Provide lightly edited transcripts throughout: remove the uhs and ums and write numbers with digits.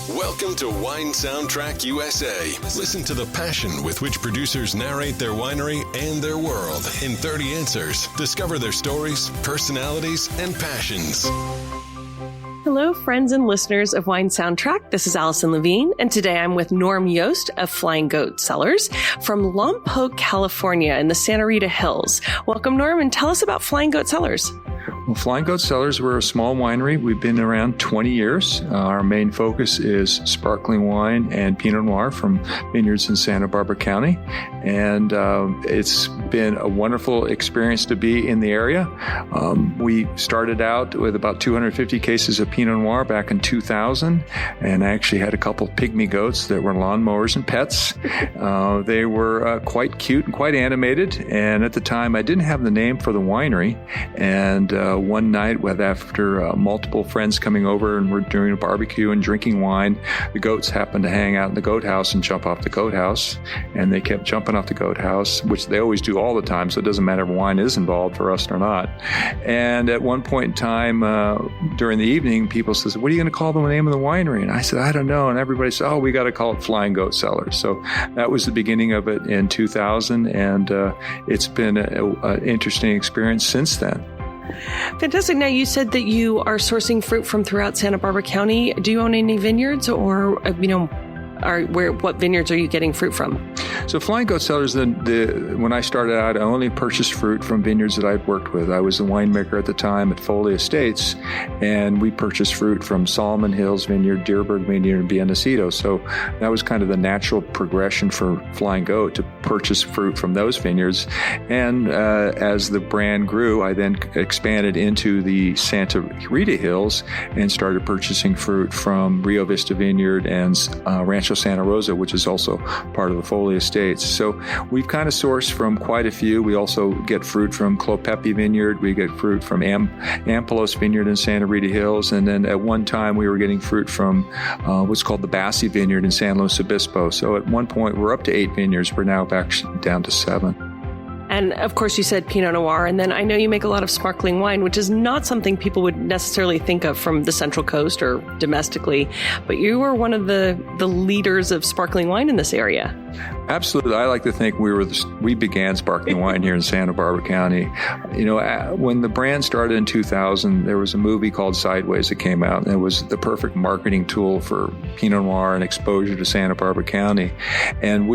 Welcome to Wine Soundtrack USA. Listen to the passion with which producers narrate their winery and their world in 30 answers. Discover their stories, personalities, and passions. Hello, friends and listeners of Wine Soundtrack. This is Allison Levine, and today I'm with Norm Yost of Flying Goat Cellars from Lompoc, California in the Santa Rita Hills. Welcome, Norm, and tell us about Flying Goat Cellars. Well, Flying Goat Cellars, we're a small winery. We've been around 20 years. Our main focus is sparkling wine and Pinot Noir from vineyards in Santa Barbara County. And it's been a wonderful experience to be in the area. We started out with about 250 cases of Pinot Noir back in 2000. And I actually had a couple pygmy goats that were lawnmowers and pets. They were quite cute and quite animated. And at the time, I didn't have the name for the winery. And one night, after multiple friends coming over and we're doing a barbecue and drinking wine, the goats happened to hang out in the goat house and jump off the goat house. And they kept jumping off the goat house, which they always do all the time, so it doesn't matter if wine is involved for us or not. And at one point in time, during the evening, people says, "What are you going to call the name of the winery?" And I said, "I don't know." And everybody said, "Oh, we got to call it Flying Goat Cellars." So that was the beginning of it in 2000, and it's been an interesting experience since then. Fantastic. Now, you said that you are sourcing fruit from throughout Santa Barbara County. Do you own any vineyards, or, what vineyards are you getting fruit from? So Flying Goat Cellars, when I started out, I only purchased fruit from vineyards that I'd worked with. I was the winemaker at the time at Fonte Estates, and we purchased fruit from Solomon Hills Vineyard, Deerberg Vineyard, and Biennacido. So that was kind of the natural progression for Flying Goat, to purchase fruit from those vineyards. And as the brand grew, I then expanded into the Santa Rita Hills and started purchasing fruit from Rio Vista Vineyard and Rancho Santa Rosa, which is also part of the Fonte Estates. So we've kind of sourced from quite a few. We also get fruit from Clopepi Vineyard. We get fruit from Ampelos Vineyard in Santa Rita Hills. And then at one time we were getting fruit from what's called the Bassi Vineyard in San Luis Obispo. So at one point we're up to 8 vineyards. We're now back down to 7. And of course, you said Pinot Noir, and then I know you make a lot of sparkling wine, which is not something people would necessarily think of from the Central Coast or domestically, but you were one of the leaders of sparkling wine in this area. Absolutely. I like to think we began sparkling wine here in Santa Barbara County. When the brand started in 2000, there was a movie called Sideways that came out, and it was the perfect marketing tool for Pinot Noir and exposure to Santa Barbara County, and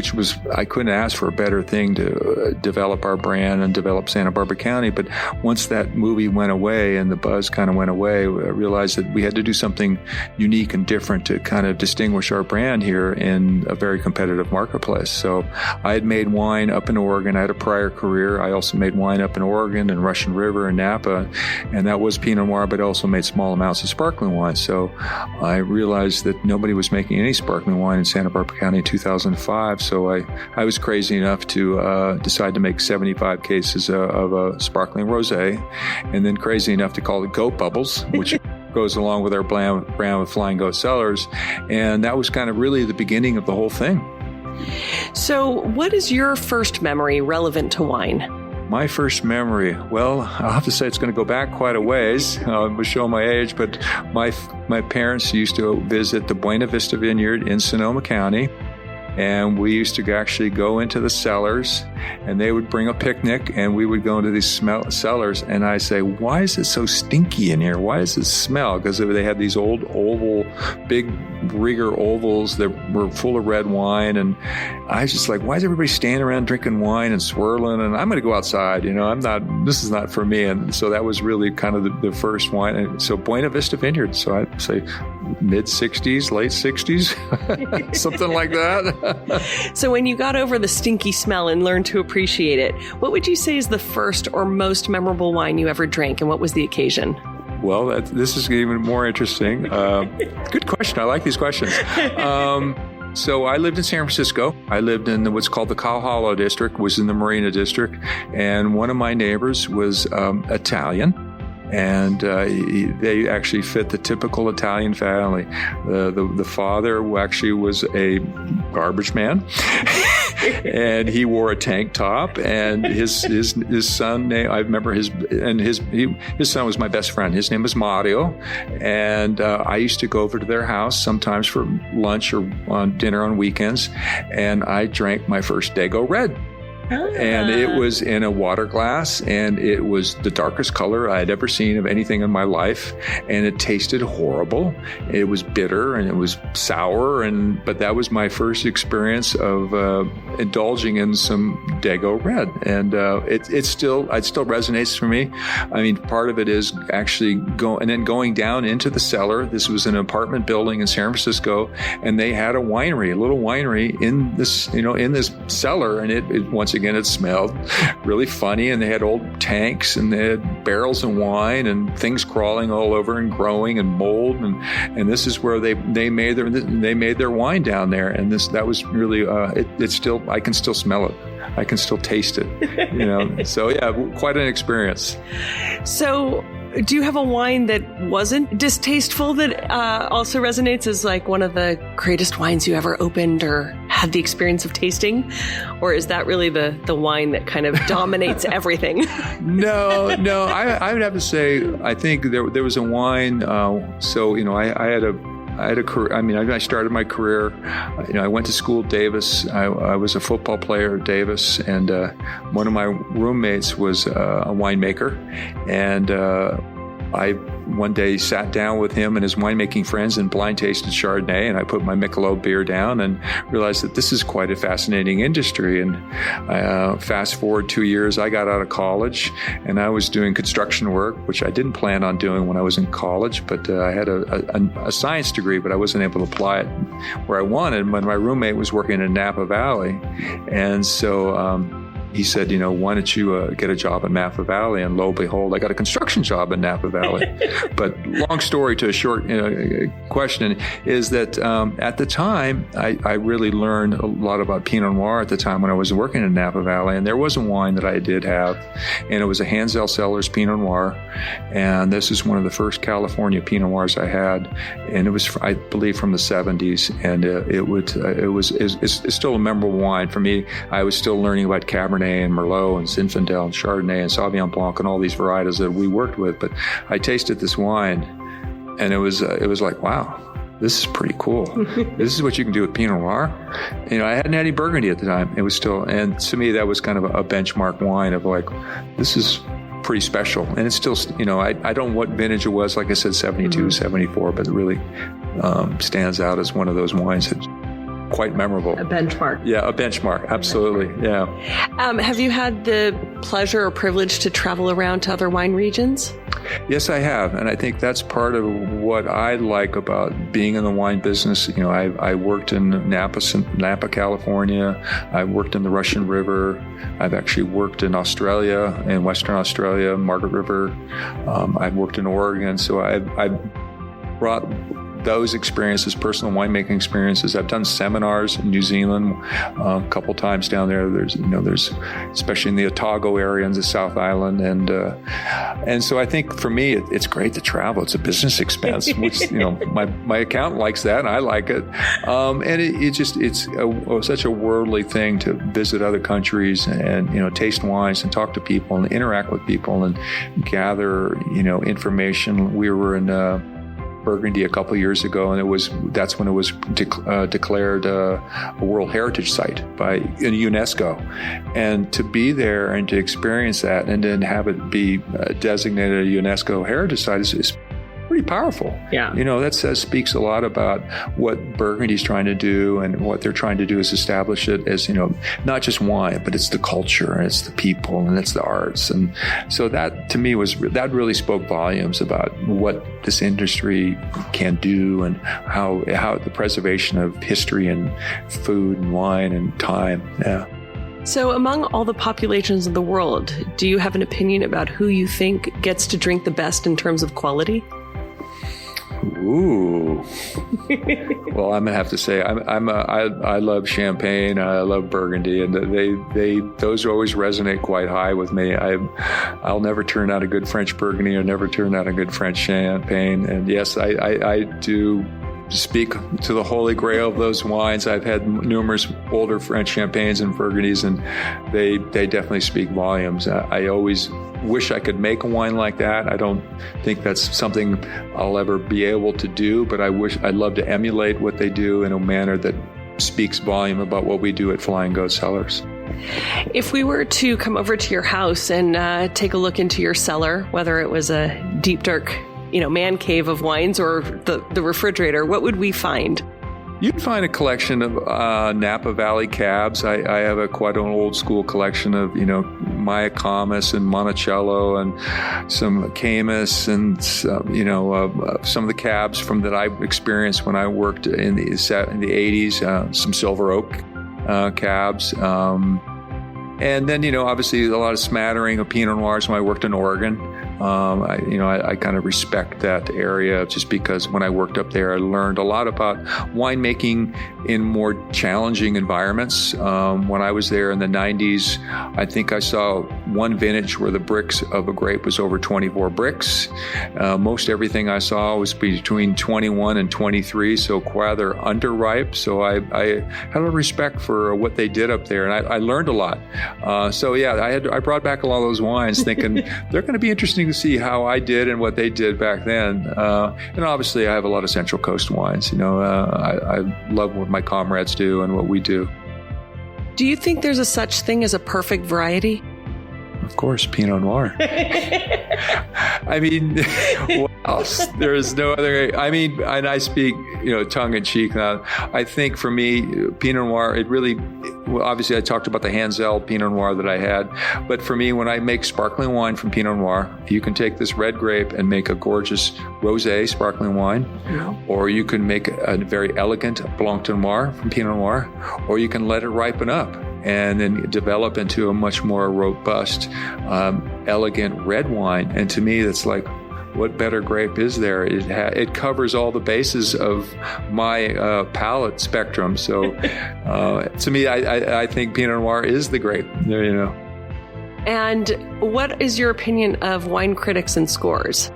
I couldn't ask for a better thing to develop our brand and develop Santa Barbara County. But once that movie went away and the buzz kind of went away, I realized that we had to do something unique and different to kind of distinguish our brand here in a very competitive marketplace. So I had made wine up in Oregon. I had a prior career. I also made wine up in Oregon and Russian River and Napa, and that was Pinot Noir, but I also made small amounts of sparkling wine. So I realized that nobody was making any sparkling wine in Santa Barbara County in 2005. So I was crazy enough to decide to make 75 cases of a sparkling rosé, and then crazy enough to call it Goat Bubbles, which goes along with our brand with Flying Goat Cellars. And that was kind of really the beginning of the whole thing. So what is your first memory relevant to wine? My first memory, well, I'll have to say it's going to go back quite a ways. I'm showing my age, but my parents used to visit the Buena Vista Vineyard in Sonoma County. And we used to actually go into the cellars, and they would bring a picnic, and we would go into these cellars, and I say, "Why is it so stinky in here? Why does it smell?" Because they had these old oval, big rigger ovals that were full of red wine, and I was just like, "Why is everybody standing around drinking wine and swirling?" And I'm going to go outside. This is not for me. And so that was really kind of the first wine. And so Buena Vista Vineyard. So I'd say mid-60s, late 60s, something like that. So when you got over the stinky smell and learned to appreciate it, what would you say is the first or most memorable wine you ever drank, and what was the occasion? Well, this is even more interesting. Good question. I like these questions. So I lived in San Francisco. I lived in what's called the Cow Hollow district, was in the Marina district. And one of my neighbors was Italian. and they actually fit the typical Italian family. The father actually was a garbage man. And he wore a tank top, and his son, I remember his son was my best friend. His name was Mario, and I used to go over to their house sometimes for lunch or on dinner on weekends, and I drank my first Dago Red. And it was in a water glass, and it was the darkest color I had ever seen of anything in my life, and it tasted horrible. It was bitter and it was sour, but that was my first experience of indulging in some Dago Red, and it still resonates for me. I mean, part of it is actually going down into the cellar. This was an apartment building in San Francisco, and they had a little winery in this cellar, and it once again, it smelled really funny, and they had old tanks, and they had barrels of wine and things crawling all over and growing and mold, and this is where they made their wine down there, and that was really it's still, I can still smell it. I can still taste it, So yeah, quite an experience. So do you have a wine that wasn't distasteful that also resonates as like one of the greatest wines you ever opened or had the experience of tasting? Or is that really the wine that kind of dominates everything? No. I would have to say, I think there was a wine. I had a career. I mean, I started my career. I went to school at Davis. I was a football player at Davis, and one of my roommates was a winemaker, and I one day sat down with him and his winemaking friends and blind tasted Chardonnay, and I put my Michelob beer down and realized that this is quite a fascinating industry. And fast forward 2 years, I got out of college and I was doing construction work, which I didn't plan on doing when I was in college, but I had a science degree, but I wasn't able to apply it where I wanted. When my roommate was working in Napa Valley, and so he said, why don't you get a job in Napa Valley? And lo and behold, I got a construction job in Napa Valley. But long story to a short question is that at the time, I really learned a lot about Pinot Noir at the time when I was working in Napa Valley. And there was a wine that I did have, and it was a Goat Cellars Pinot Noir. And this is one of the first California Pinot Noirs I had. And it was, I believe, from the 70s. And it's still a memorable wine for me. I was still learning about Cabernet and Merlot and Zinfandel and Chardonnay and Sauvignon Blanc and all these varieties that we worked with. But I tasted this wine, and it was like, wow, this is pretty cool. This is what you can do with Pinot Noir. I hadn't had any Burgundy at the time. It was still, and to me, that was kind of a benchmark wine of like, this is pretty special. And it's still, I don't know what vintage it was, like I said, 72, 74, but it really stands out as one of those wines that's quite memorable. A benchmark. Yeah, a benchmark. Absolutely. Yeah. Have you had the pleasure or privilege to travel around to other wine regions? Yes, I have. And I think that's part of what I like about being in the wine business. I worked in Napa, California. I worked in the Russian River. I've actually worked in Australia, in Western Australia, Margaret River. I've worked in Oregon. So I brought those experiences, personal winemaking experiences. I've done seminars in New Zealand a couple times down there. There's especially in the Otago area in the South Island, and so I think for me it's great to travel. It's a business expense, which my accountant likes that, and I like it. And it's such a worldly thing to visit other countries and taste wines and talk to people and interact with people and gather information. We were in Burgundy a couple years ago, and that's when it was declared a World Heritage Site by UNESCO. And to be there and to experience that, and then have it be designated a UNESCO Heritage Site is pretty powerful. Yeah. That speaks a lot about what Burgundy's trying to do, and what they're trying to do is establish it as, not just wine, but it's the culture, and it's the people, and it's the arts. And so that, to me, that really spoke volumes about what this industry can do, and how the preservation of history and food and wine and time. Yeah. So among all the populations in the world, do you have an opinion about who you think gets to drink the best in terms of quality? Ooh. Well, I'm gonna have to say I love Champagne. I love Burgundy, and those always resonate quite high with me. I'll never turn out a good French Burgundy or never turn out a good French Champagne. And yes, I do speak to the holy grail of those wines. I've had numerous older French Champagnes and Burgundies, and they definitely speak volumes. I always wish I could make a wine like that. I don't think that's something I'll ever be able to do, but I'd love to emulate what they do in a manner that speaks volume about what we do at Flying Goat Cellars. If we were to come over to your house and take a look into your cellar, whether it was a deep, dark, man cave of wines or the refrigerator, what would we find? You'd find a collection of Napa Valley cabs. I have quite an old school collection of, Mayacamas and Monticello and some Camus and, some of the cabs from that I experienced when I worked in the 80s, some Silver Oak cabs. And then, obviously a lot of smattering of Pinot Noirs when I worked in Oregon. I kind of respect that area just because when I worked up there, I learned a lot about winemaking in more challenging environments. When I was there in the 90s, I think I saw one vintage where the bricks of a grape was over 24 bricks. Most everything I saw was between 21 and 23, so rather underripe. So I had a respect for what they did up there, and I learned a lot. I brought back a lot of those wines thinking they're going to be interesting to see how I did and what they did back then. And obviously I have a lot of Central Coast wines. I love what my comrades do and what we do. Do you think there's a such thing as a perfect variety? Of course, Pinot Noir. I mean, what else? There is no other. I mean, and I speak, tongue in cheek now. I think for me, Pinot Noir, obviously I talked about the Hanzel Pinot Noir that I had, but for me, when I make sparkling wine from Pinot Noir, you can take this red grape and make a gorgeous rosé sparkling wine, or you can make a very elegant Blanc de Noir from Pinot Noir, or you can let it ripen up and then develop into a much more robust, elegant red wine. And to me, that's like, what better grape is there? It covers all the bases of my palate spectrum. So to me, I think Pinot Noir is the grape. And what is your opinion of wine critics and scores?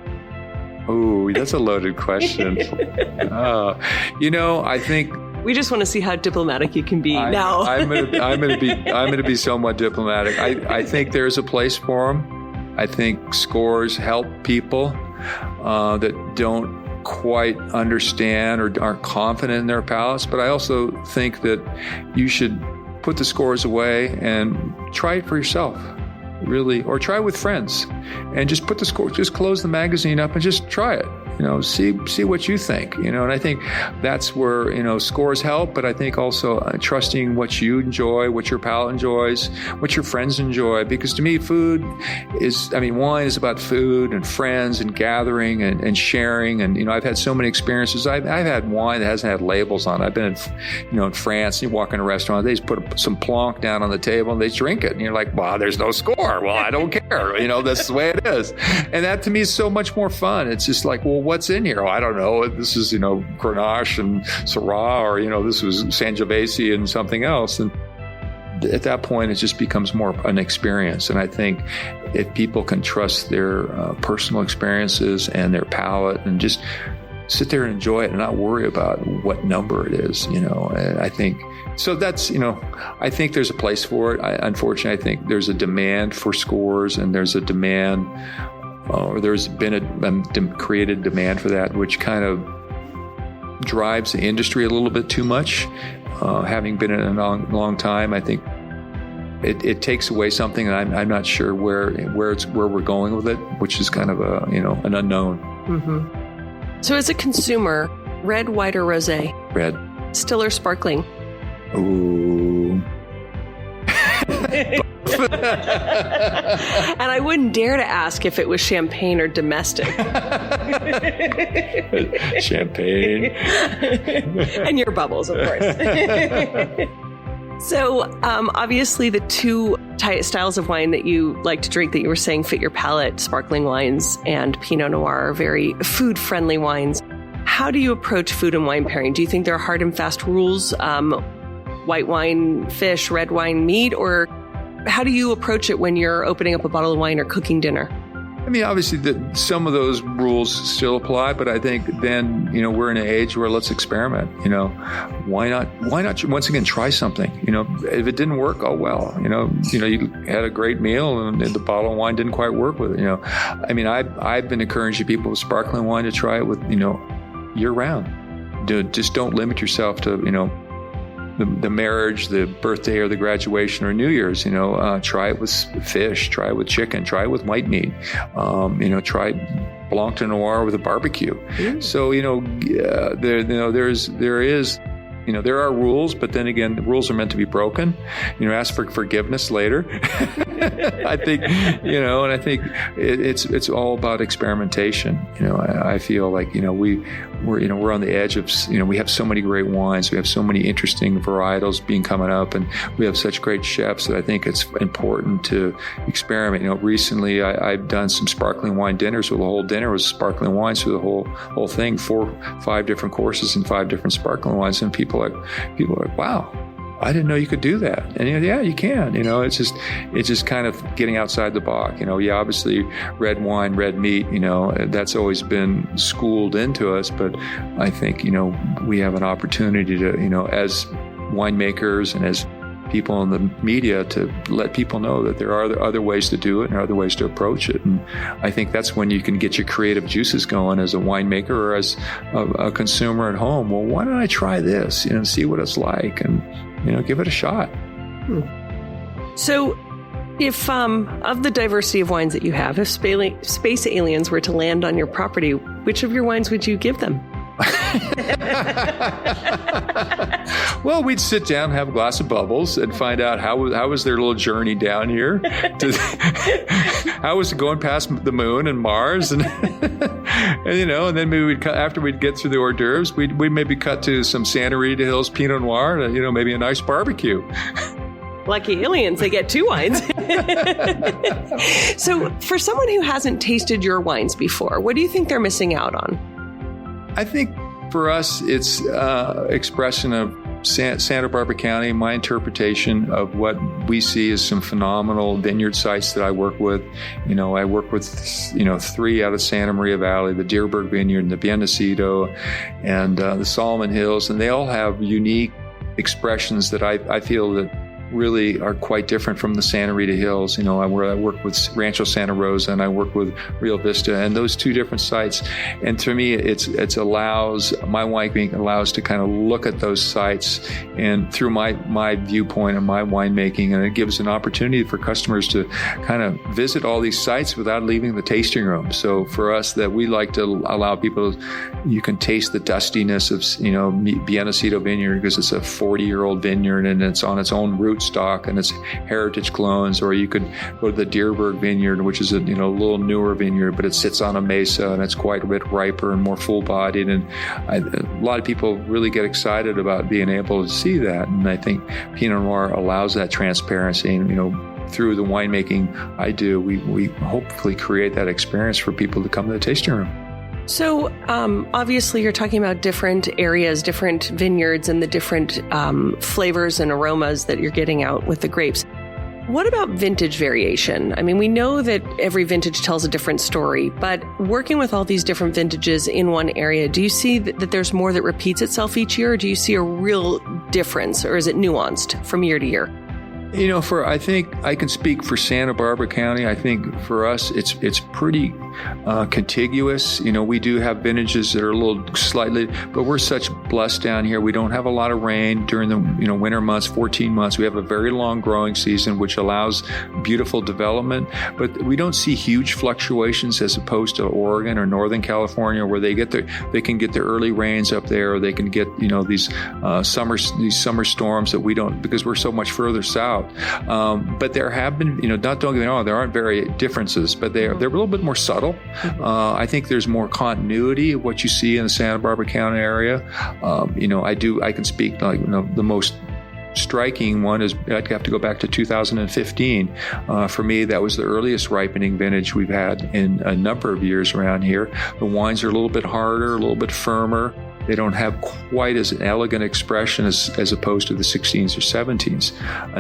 Oh, that's a loaded question. I think we just want to see how diplomatic you can be now. I'm going to be somewhat diplomatic. I think there's a place for them. I think scores help people that don't quite understand or aren't confident in their palates. But I also think that you should put the scores away and try it for yourself, really, or try it with friends, and just put the score. Just close the magazine up and just try it. See what you think, and I think that's where, scores help, but I think also trusting what you enjoy, what your palate enjoys, what your friends enjoy, because to me, wine is about food and friends and gathering and sharing. And, I've had so many experiences. I've had wine that hasn't had labels on it. I've been in France, and you walk in a restaurant, they just put some Blanc down on the table and they drink it. And you're like, well, there's no score. Well, I don't care. That's the way it is. And that to me is so much more fun. It's just like, well, what's in here? Oh, I don't know. This is, Grenache and Syrah, or, this was Sangiovese and something else. And at that point, it just becomes more an experience. And I think if people can trust their personal experiences and their palate and just sit there and enjoy it and not worry about what number it is, and I think, so that's, I think there's a place for it. Unfortunately, I think there's a demand for scores, and there's a demand or there's been a created demand for that, which kind of drives the industry a little bit too much. Having been in it a long time, I think it takes away something, and I'm not sure where we're going with it, which is kind of an unknown. Mm-hmm. So, as a consumer, red, white, or rosé? Red. Still or sparkling? Ooh. And I wouldn't dare to ask if it was champagne or domestic. Champagne. And your bubbles, of course. So, obviously, the two styles of wine that you like to drink that you were saying fit your palate, sparkling wines and Pinot Noir, are very food-friendly wines. how do you approach food and wine pairing? Do you think there are hard and fast rules? White wine, fish, red wine, meat, or how do you approach it when you're opening up a bottle of wine or cooking dinner? I mean, obviously, some of those rules still apply, but I think then, we're in an age where let's experiment. Why not once again try something? If it didn't work, oh well. You had a great meal and the bottle of wine didn't quite work with it. I mean, I've been encouraging people with sparkling wine to try it with year round. Just don't limit yourself to the marriage, the birthday, or the graduation, or New Year's. Try it with fish, try it with chicken, try it with white meat. Try Blanc de Noir with a barbecue. So there are rules, but then again, the rules are meant to be broken. Ask for forgiveness later. I think, and I think it's all about experimentation. I feel like, we're on the edge of, we have so many great wines. We have so many interesting varietals coming up, and we have such great chefs that I think it's important to experiment. Recently I've done some sparkling wine dinners, so the whole dinner was sparkling wines through the whole thing, 5 different courses and 5 different sparkling wines, and people are like, wow, I didn't know you could do that. And yeah, you can. It's just kind of getting outside the box. Obviously red wine, red meat, that's always been schooled into us. But I think, we have an opportunity to, as winemakers and as people in the media, to let people know that there are other ways to do it and other ways to approach it. And I think that's when you can get your creative juices going as a winemaker or as a consumer at home. Well, why don't I try this, see what it's like, and, give it a shot. So if, of the diversity of wines that you have, if space aliens were to land on your property, which of your wines would you give them? Well, we'd sit down, have a glass of bubbles, and find out how was their little journey down here. How was it going past the moon and Mars, and and then maybe after we'd get through the hors d'oeuvres, we'd maybe cut to some Rita Hills Pinot Noir, and, maybe a nice barbecue. Lucky aliens, they get 2 wines. So, for someone who hasn't tasted your wines before, what do you think they're missing out on? I think for us, it's expression of Santa Barbara County, my interpretation of what we see as some phenomenal vineyard sites that I work with. I work with, 3 out of Santa Maria Valley, the Deerberg Vineyard, and the Bienesito, and the Solomon Hills, and they all have unique expressions that I feel that really are quite different from the Santa Rita Hills. I work with Rancho Santa Rosa and I work with Rio Vista, and those 2 different sites. And to me, it allows my winemaking allows to kind of look at those sites and through my viewpoint and my winemaking, and it gives an opportunity for customers to kind of visit all these sites without leaving the tasting room. So for us, that we like to allow people, you can taste the dustiness of Bienesito Vineyard because it's a 40-year-old vineyard and it's on its own root stock and it's heritage clones, or you could go to the Deerberg Vineyard, which is a little newer vineyard, but it sits on a mesa and it's quite a bit riper and more full-bodied. And a lot of people really get excited about being able to see that. And I think Pinot Noir allows that transparency. And, through the winemaking I do, we hopefully create that experience for people to come to the tasting room. So obviously you're talking about different areas, different vineyards, and the different flavors and aromas that you're getting out with the grapes. What about vintage variation? I mean, we know that every vintage tells a different story, but working with all these different vintages in one area, do you see that there's more that repeats itself each year, or do you see a real difference, or is it nuanced from year to year? I think I can speak for Santa Barbara County. I think for us, it's pretty contiguous. We do have vintages that are a little slightly, but we're such blessed down here. We don't have a lot of rain during the winter months, 14 months. We have a very long growing season, which allows beautiful development. But we don't see huge fluctuations as opposed to Oregon or Northern California, where they can get their early rains up there, or they can get these summer storms that we don't, because we're so much further south. But there have been, don't get me wrong, there aren't very differences, but they're a little bit more subtle. I think there's more continuity of what you see in the Santa Barbara County area. I can speak the most striking one is I'd have to go back to 2015. For me, that was the earliest ripening vintage we've had in a number of years around here. The wines are a little bit harder, a little bit firmer. They don't have quite as an elegant expression as opposed to the 16s or 17s.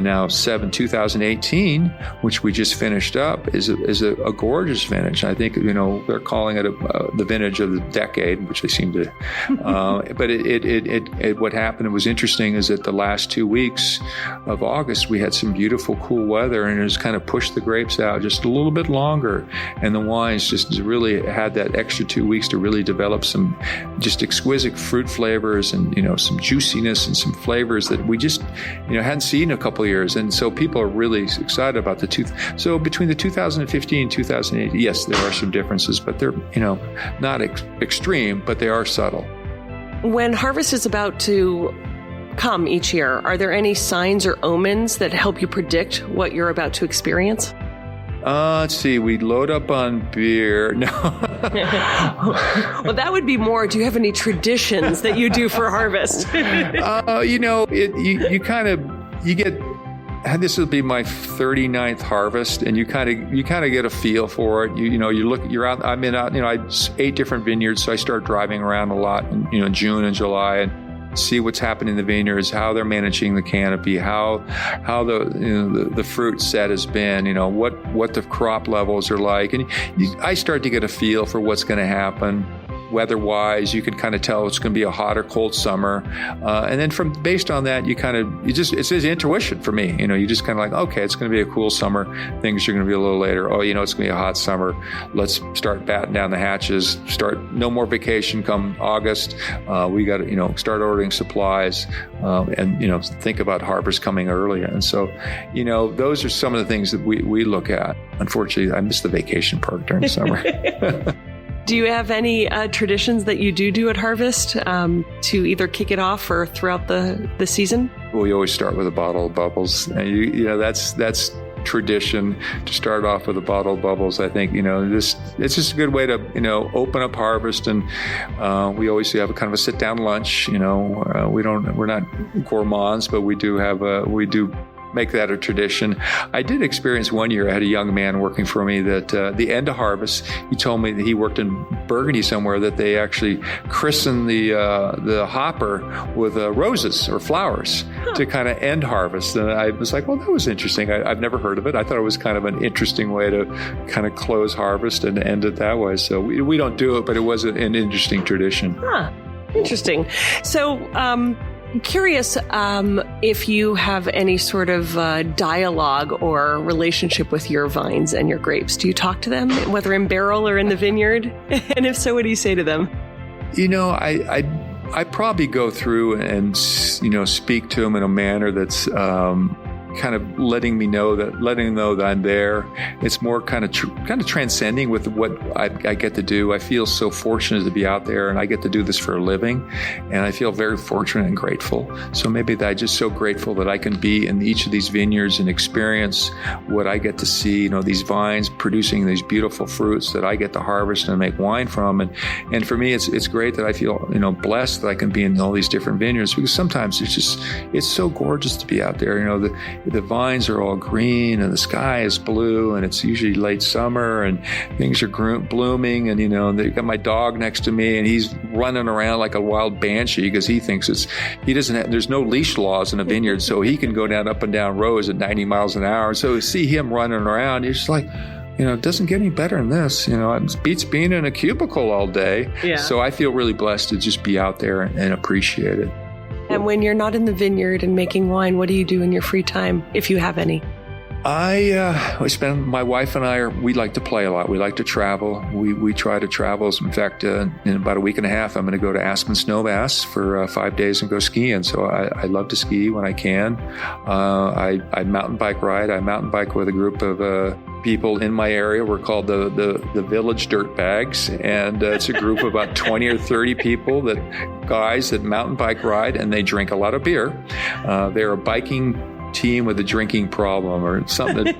Now, 2018, which we just finished up, is a gorgeous vintage. I think, they're calling it the vintage of the decade, which they seem to. But what happened, it was interesting, is that the last 2 weeks of August, we had some beautiful cool weather, and it just kind of pushed the grapes out just a little bit longer. And the wines just really had that extra 2 weeks to really develop some just exquisite fruit flavors and, some juiciness and some flavors that we just, hadn't seen in a couple of years. And so people are really excited about so between the 2015 and 2008, yes, there are some differences, but they're, not extreme, but they are subtle. When harvest is about to come each year, are there any signs or omens that help you predict what you're about to experience? Let's see. We load up on beer. No. Well, that would be more. Do you have any traditions that you do for harvest? You get. This will be my 39th harvest, and you kind of get a feel for it. You're out. I'm in. I 8 different vineyards, so I start driving around a lot in June and July and see what's happening in the vineyards, how they're managing the canopy, how the fruit set has been, what the crop levels are like, and I start to get a feel for what's going to happen. Weather-wise, you can kind of tell it's going to be a hot or cold summer, and then based on that, it's intuition for me. You just kind of like, okay, it's going to be a cool summer. Things are going to be a little later. Oh, it's going to be a hot summer. Let's start batting down the hatches. No more vacation come August. We got to start ordering supplies, and think about harvest coming earlier. And so, those are some of the things that we look at. Unfortunately, I missed the vacation part during the summer. Do you have any traditions that you do at harvest to either kick it off or throughout the season? We always start with a bottle of bubbles. That's tradition to start off with a bottle of bubbles. I think it's just a good way to open up harvest, and we always have a kind of a sit down lunch. We're not gourmands, but we do make that a tradition. I did experience one year, I had a young man working for me that the end of harvest, he told me that he worked in Burgundy somewhere, that they actually christened the hopper with roses or flowers to kind of end harvest. And I was like, well, that was interesting. I've never heard of it. I thought it was kind of an interesting way to kind of close harvest and end it that way. So we don't do it, but it was an interesting tradition. Interesting. So, curious if you have any sort of dialogue or relationship with your vines and your grapes. Do you talk to them, whether in barrel or in the vineyard? And if so, what do you say to them? I probably go through and speak to them in a manner that's kind of letting them know that I'm there. It's more kind of transcending with what I get to do. I feel so fortunate to be out there, and I get to do this for a living, and I feel very fortunate and grateful. So maybe I'm just so grateful that I can be in each of these vineyards and experience what I get to see, these vines producing these beautiful fruits that I get to harvest and make wine from. And for me, it's great that I feel, blessed that I can be in all these different vineyards, because sometimes it's so gorgeous to be out there. The vines are all green and the sky is blue, and it's usually late summer and things are blooming, and they got my dog next to me and he's running around like a wild banshee because he thinks there's no leash laws in a vineyard, so he can go up and down rows at 90 miles an hour. So see him running around, you're just like, it doesn't get any better than this. It beats being in a cubicle all day. Yeah. So I feel really blessed to just be out there and appreciate it. And when you're not in the vineyard and making wine, what do you do in your free time, if you have any? My wife and we like to play a lot. We like to travel. We try to travel. In fact, in about a week and a half, I'm going to go to Aspen Snowmass for 5 days and go skiing. So I love to ski when I can. I mountain bike ride. I mountain bike with a group of people in my area. We're called the Village Dirtbags, and it's a group of about 20 or 30 people guys that mountain bike ride, and they drink a lot of beer. They're a biking team with a drinking problem or something.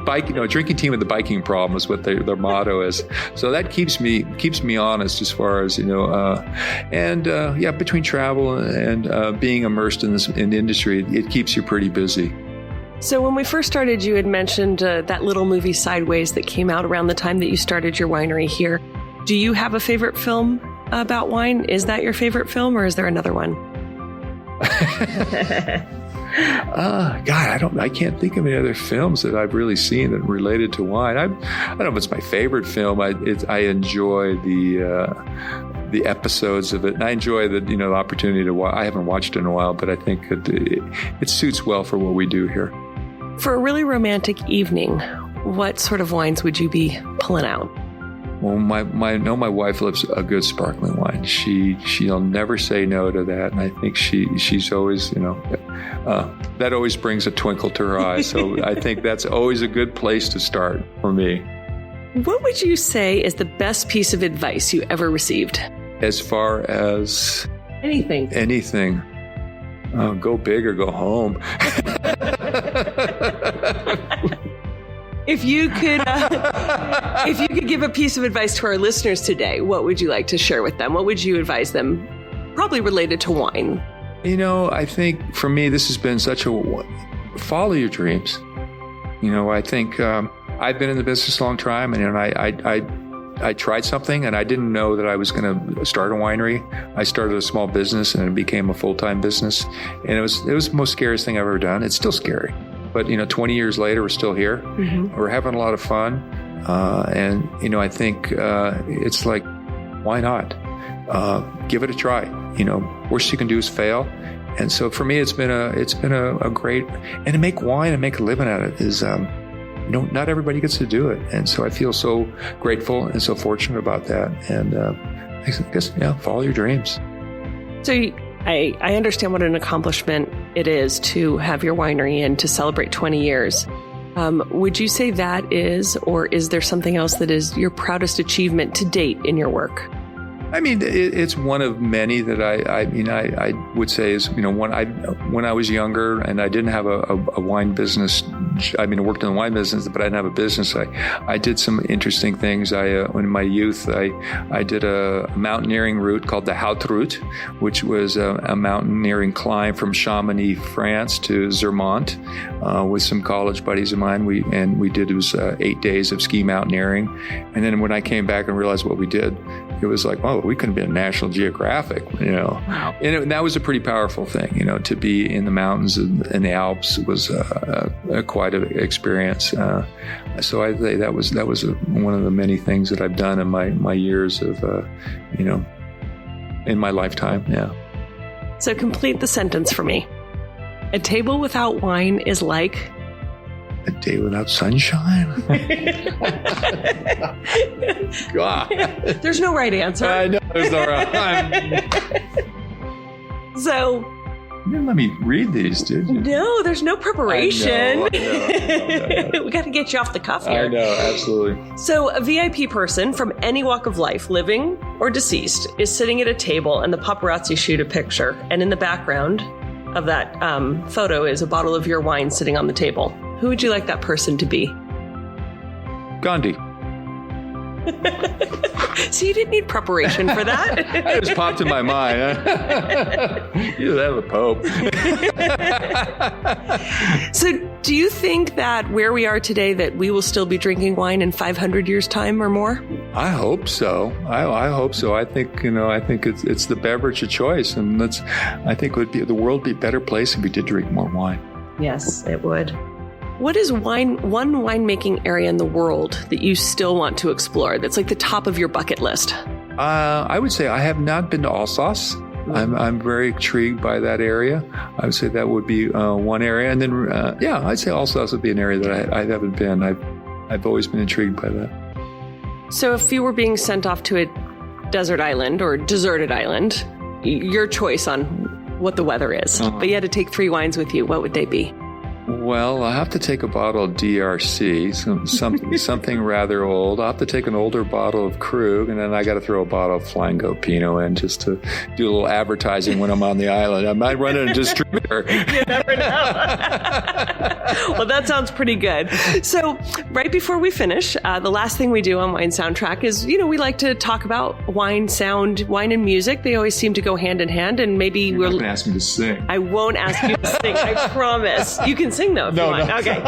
Drinking team with a biking problem is what their motto is. So that keeps me honest as far as, between travel and being immersed in the industry, it keeps you pretty busy. So when we first started, you had mentioned that little movie Sideways that came out around the time that you started your winery here. Do you have a favorite film about wine? Is that your favorite film, or is there another one? I can't think of any other films that I've really seen that related to wine. I don't know if it's my favorite film. I enjoy the episodes of it, and I enjoy the opportunity to watch. I haven't watched it in a while, but I think it suits well for what we do here. For a really romantic evening, what sort of wines would you be pulling out? Well, my wife loves a good sparkling wine. She'll never say no to that, and I think she's always that always brings a twinkle to her eye. So I think that's always a good place to start for me. What would you say is the best piece of advice you ever received? As far as anything, go big or go home. If you could give a piece of advice to our listeners today, what would you like to share with them? What would you advise them? Probably related to wine. I think for me, this has been such follow your dreams. I think I've been in the business a long time, and I tried something, and I didn't know that I was going to start a winery. I started a small business, and it became a full-time business, and it was the most scariest thing I've ever done. It's still scary. But, 20 years later, we're still here. Mm-hmm. We're having a lot of fun. And, I think it's like, why not? Give it a try. Worst you can do is fail. And so for me, it's been a great, and to make wine and make a living at it is, not everybody gets to do it. And so I feel so grateful and so fortunate about that. And I guess, follow your dreams. So I understand what an accomplishment it is to have your winery and to celebrate 20 years. Would you say that is, or is there something else that is your proudest achievement to date in your work? I mean, it's one of many that I would say is, when I was younger and I didn't have a wine business. I worked in the wine business, but I didn't have a business. I did some interesting things. In my youth, I did a mountaineering route called the Haute Route, which was a mountaineering climb from Chamonix, France to Zermatt, with some college buddies of mine. It was 8 days of ski mountaineering. And then when I came back and realized what we did, it was like, oh, we couldn't be in National Geographic, Wow. And that was a pretty powerful thing, to be in the mountains and the Alps was quite an experience. So I think that was one of the many things that I've done in my years of, in my lifetime. Yeah. So complete the sentence for me. A table without wine is like... A day without sunshine? God. There's no right answer. I know there's no right. So... You didn't let me read these, did you? No, there's no preparation. No. We got to get you off the cuff here. I know, absolutely. So a VIP person from any walk of life, living or deceased, is sitting at a table and the paparazzi shoot a picture. And in the background of that photo is a bottle of your wine sitting on the table. Who would you like that person to be? Gandhi. So you didn't need preparation for that. It just popped in my mind. You have a pope. So do you think that where we are today that we will still be drinking wine in 500 years' time or more? I hope so. I hope so. I think it's the beverage of choice, and I think the world would be a better place if we did drink more wine. Yes, it would. What is one winemaking area in the world that you still want to explore that's like the top of your bucket list? I would say I have not been to Alsace. I'm very intrigued by that area. I would say that would be one area. And then, I'd say Alsace would be an area that I haven't been. I've always been intrigued by that. So if you were being sent off to a desert island or deserted island, your choice on what the weather is, but you had to take 3 wines with you, what would they be? Well, I'll have to take a bottle of DRC, something rather old. I'll have to take an older bottle of Krug, and then I got to throw a bottle of Flying Goat Pinot in just to do a little advertising when I'm on the island. I might run in a distributor. You never know. Well, that sounds pretty good. So right before we finish, the last thing we do on Wine Soundtrack is, we like to talk about wine and music. They always seem to go hand in hand, and maybe You're not going to ask me to sing. I won't ask you to sing. I promise. You can sing though if you want. No. Okay.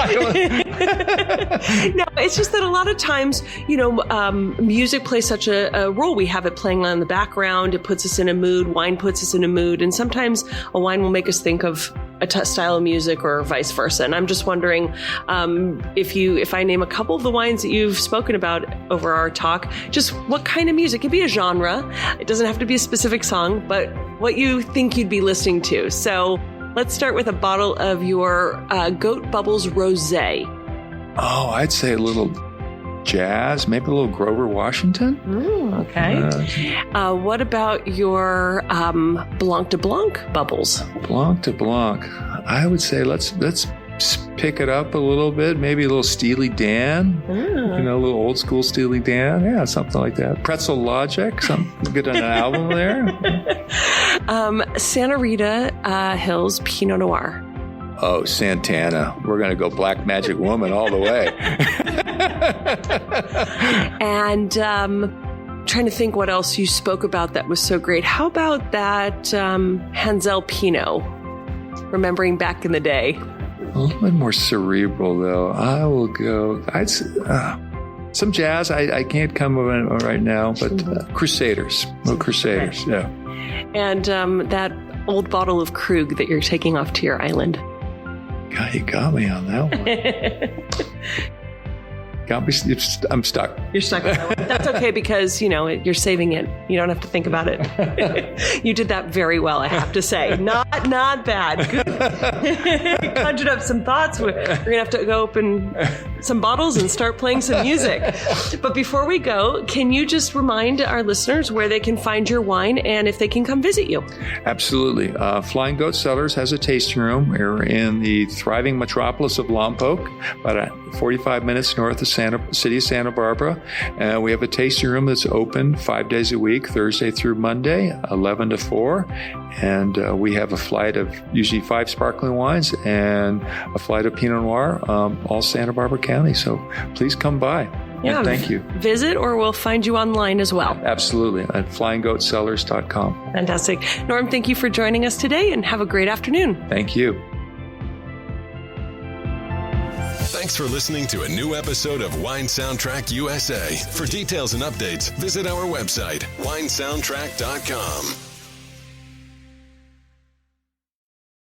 No, it's just that a lot of times, music plays such a role. We have it playing on in the background. It puts us in a mood. Wine puts us in a mood. And sometimes a wine will make us think of a style of music or vice versa. And I'm just wondering if I name a couple of the wines that you've spoken about over our talk, just what kind of music? It can be a genre. It doesn't have to be a specific song, but what you think you'd be listening to. So let's start with a bottle of your Goat Bubbles Rosé. Oh, I'd say a little jazz, maybe a little Grover Washington. Okay. What about your Blanc de Blanc bubbles? Blanc de Blanc. I would say let's pick it up a little bit. Maybe a little Steely Dan. A little old school Steely Dan. Yeah, something like that. Pretzel Logic. Something good on an album there. Santa Rita Hills Pinot Noir. Oh, Santana. We're going to go Black Magic Woman all the way. And trying to think what else you spoke about that was so great. How about that Hansel Pinot? Remembering back in the day. A little bit more cerebral, though. I will go. Some jazz. I can't come up with it right now, but Crusaders. Little Crusaders, yeah. And that old bottle of Krug that you're taking off to your island. God, you got me on that one. I'm stuck. You're stuck. That's okay because, you're saving it. You don't have to think about it. You did that very well, I have to say. Not bad. Good. Conjured up some thoughts. We're going to have to go open some bottles and start playing some music. But before we go, can you just remind our listeners where they can find your wine and if they can come visit you? Absolutely. Flying Goat Cellars has a tasting room. We're in the thriving metropolis of Lompoc, about 45 minutes north of city of Santa Barbara. We have a tasting room that's open 5 days a week, Thursday through Monday, 11 to 4. And we have a flight of usually 5 sparkling wines and a flight of Pinot Noir, all Santa Barbara County. So please come by. Yeah, and thank you. Visit, or we'll find you online as well. Absolutely, at flyinggoatcellars.com. Fantastic. Norm, thank you for joining us today and have a great afternoon. Thank you. Thanks for listening to a new episode of Wine Soundtrack USA. For details and updates, visit our website, winesoundtrack.com.